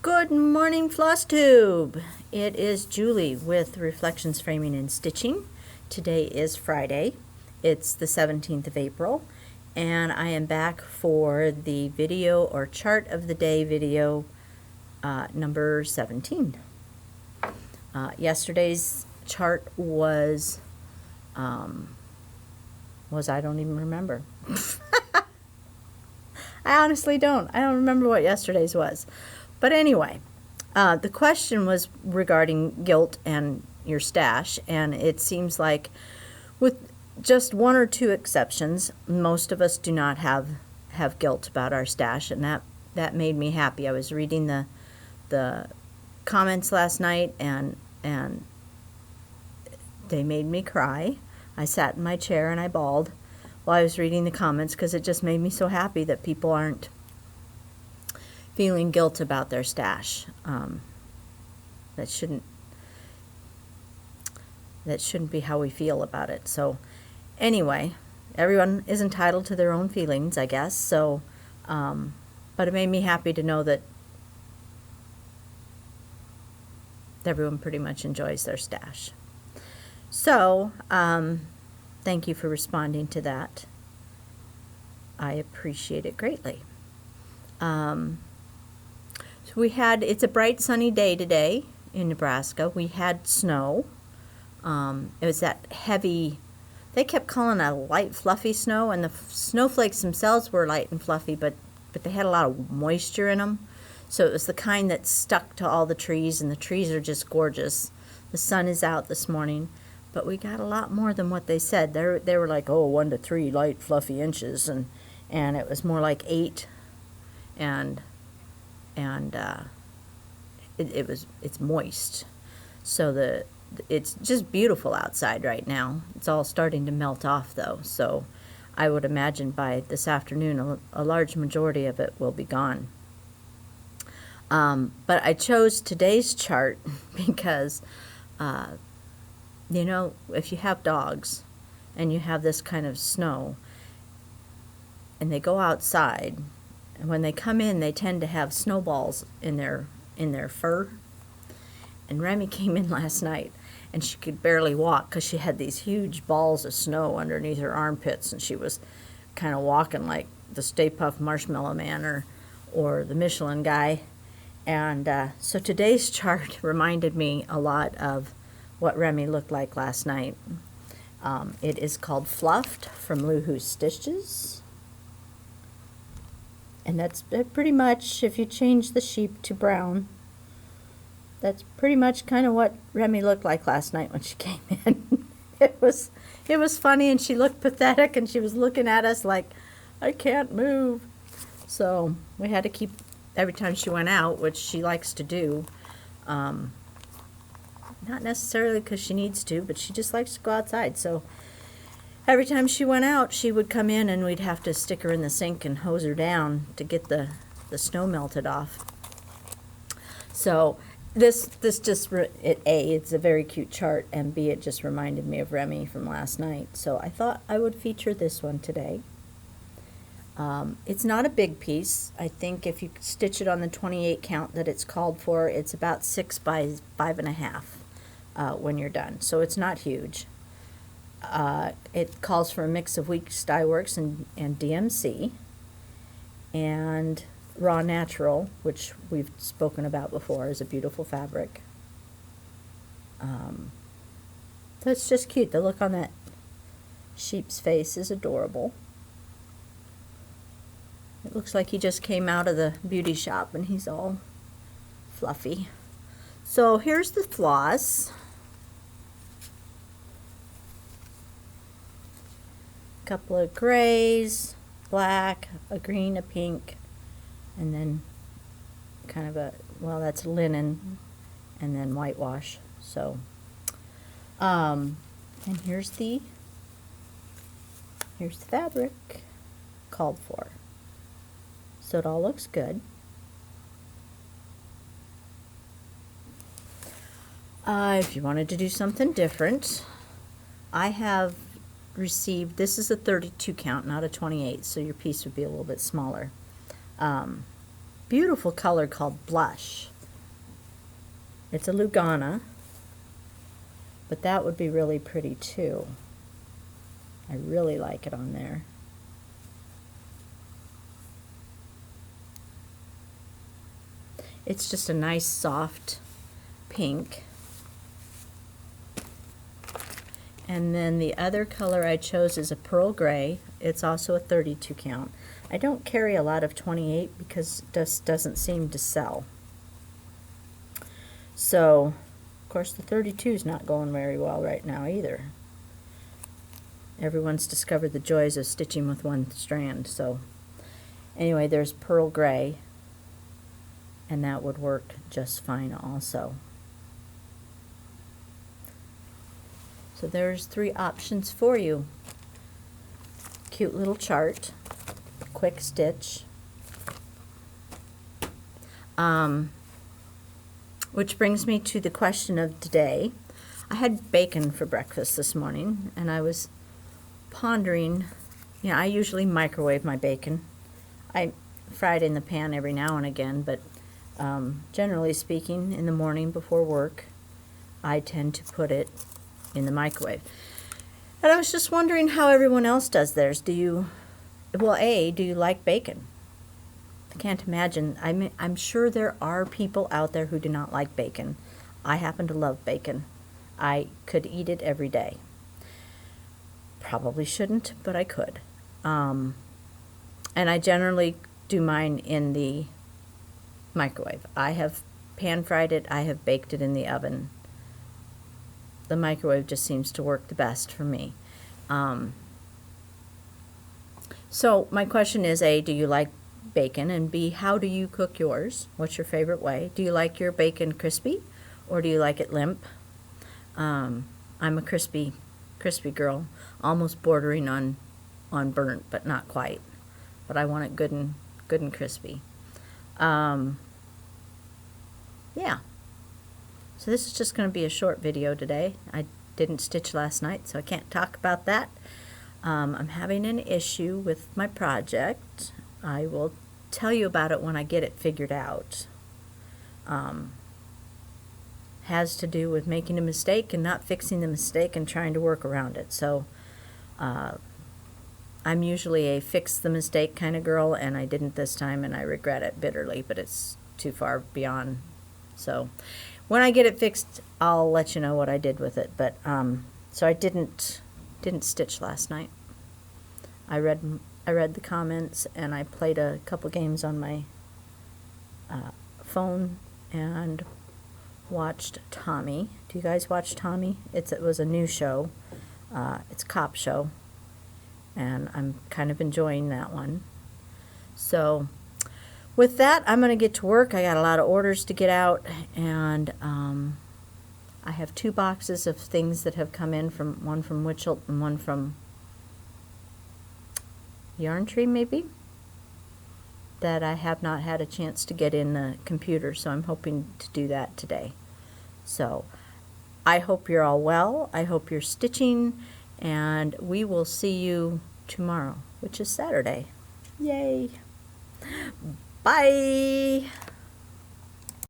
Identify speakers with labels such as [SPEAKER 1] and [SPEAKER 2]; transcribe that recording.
[SPEAKER 1] Good morning, Floss Tube. It is Julie with Reflections Framing and Stitching. Today is Friday. It's the 17th of April, and I am back for the video or chart of the day video number 17. Yesterday's chart was I don't even remember. I honestly don't. I don't remember what yesterday's was. But anyway, the question was regarding guilt and your stash, and it seems like with just one or two exceptions, most of us do not have guilt about our stash, and that made me happy. I was reading the comments last night, and they made me cry. I sat in my chair and I bawled while I was reading the comments because it just made me so happy that people aren't feeling guilt about their stash. That shouldn't be how we feel about it. So anyway, everyone is entitled to their own feelings, I guess. So, but it made me happy to know that everyone pretty much enjoys their stash. So, thank you for responding to that. I appreciate it greatly. So it's a bright sunny day today in Nebraska. We had snow. It was that heavy, they kept calling it a light fluffy snow, and the snowflakes themselves were light and fluffy, but they had a lot of moisture in them. So it was the kind that stuck to all the trees, and the trees are just gorgeous. The sun is out this morning, but we got a lot more than what they said. They were like, 1 to 3 light fluffy inches, and it was more like 8, and it's moist. So it's just beautiful outside right now. It's all starting to melt off though, so I would imagine by this afternoon a large majority of it will be gone. But I chose today's chart because if you have dogs and you have this kind of snow and they go outside, and when they come in, they tend to have snowballs in their fur. And Remy came in last night, and she could barely walk because she had these huge balls of snow underneath her armpits, and she was kind of walking like the Stay Puft Marshmallow Man or the Michelin guy. And so today's chart reminded me a lot of what Remy looked like last night. It is called Fluffed from Loohoo Stitches. And that's pretty much, if you change the sheep to brown, that's pretty much kind of what Remy looked like last night when she came in. It was funny, and she looked pathetic, and she was looking at us like, I can't move. So we had to keep, every time she went out, which she likes to do, not necessarily because she needs to, but she just likes to go outside. So every time she went out, she would come in, and we'd have to stick her in the sink and hose her down to get the snow melted off. So this just, it's a very cute chart, and B, it just reminded me of Remy from last night. So I thought I would feature this one today. It's not a big piece. I think if you stitch it on the 28 count that it's called for, it's about 6 by 5.5 when you're done. So it's not huge. It calls for a mix of Weeks Dye Works and DMC and Raw Natural, which we've spoken about before, is a beautiful fabric. So it's just cute. The look on that sheep's face is adorable. It looks like he just came out of the beauty shop and he's all fluffy. So here's the floss. Couple of grays, black, a green, a pink, and then kind of that's linen, and then whitewash. So, and here's the fabric called for. So it all looks good. If you wanted to do something different, I have received, this is a 32 count, not a 28, so your piece would be a little bit smaller. Beautiful color called Blush. It's a Lugana, but that would be really pretty too. I really like it on there. It's just a nice soft pink. And then the other color I chose is a pearl gray. It's also a 32 count. I don't carry a lot of 28 because it just doesn't seem to sell. So, of course, the 32 is not going very well right now either. Everyone's discovered the joys of stitching with one strand. So, anyway, there's pearl gray, and that would work just fine also. So there's 3 options for you. Cute little chart, quick stitch. Which brings me to the question of today. I had bacon for breakfast this morning, and I was pondering, I usually microwave my bacon. I fry it in the pan every now and again, but generally speaking, in the morning before work, I tend to put it in the microwave. And I was just wondering how everyone else does theirs. Do you like bacon? I can't imagine. I'm sure there are people out there who do not like bacon. I happen to love bacon. I could eat it every day. Probably shouldn't, but I could. And I generally do mine in the microwave. I have pan fried it. I have baked it in the oven. The microwave just seems to work the best for me. So my question is, A, do you like bacon? And B, how do you cook yours? What's your favorite way? Do you like your bacon crispy, or do you like it limp? I'm a crispy girl, almost bordering on burnt, but not quite. But I want it good and crispy. Yeah. So this is just going to be a short video today. I didn't stitch last night, so I can't talk about that. I'm having an issue with my project. I will tell you about it when I get it figured out. Has to do with making a mistake and not fixing the mistake and trying to work around it. So I'm usually a fix the mistake kind of girl, and I didn't this time, and I regret it bitterly, but it's too far beyond. So when I get it fixed, I'll let you know what I did with it. But so I didn't stitch last night. I read the comments, and I played a couple games on my phone and watched Tommy. Do you guys watch Tommy? It was a new show. It's a cop show, and I'm kind of enjoying that one. So with that, I'm going to get to work. I got a lot of orders to get out, and I have 2 boxes of things that have come in, one from Witchelt and one from Yarn Tree, maybe, that I have not had a chance to get in the computer, so I'm hoping to do that today. So I hope you're all well. I hope you're stitching, and we will see you tomorrow, which is Saturday. Yay! Bye!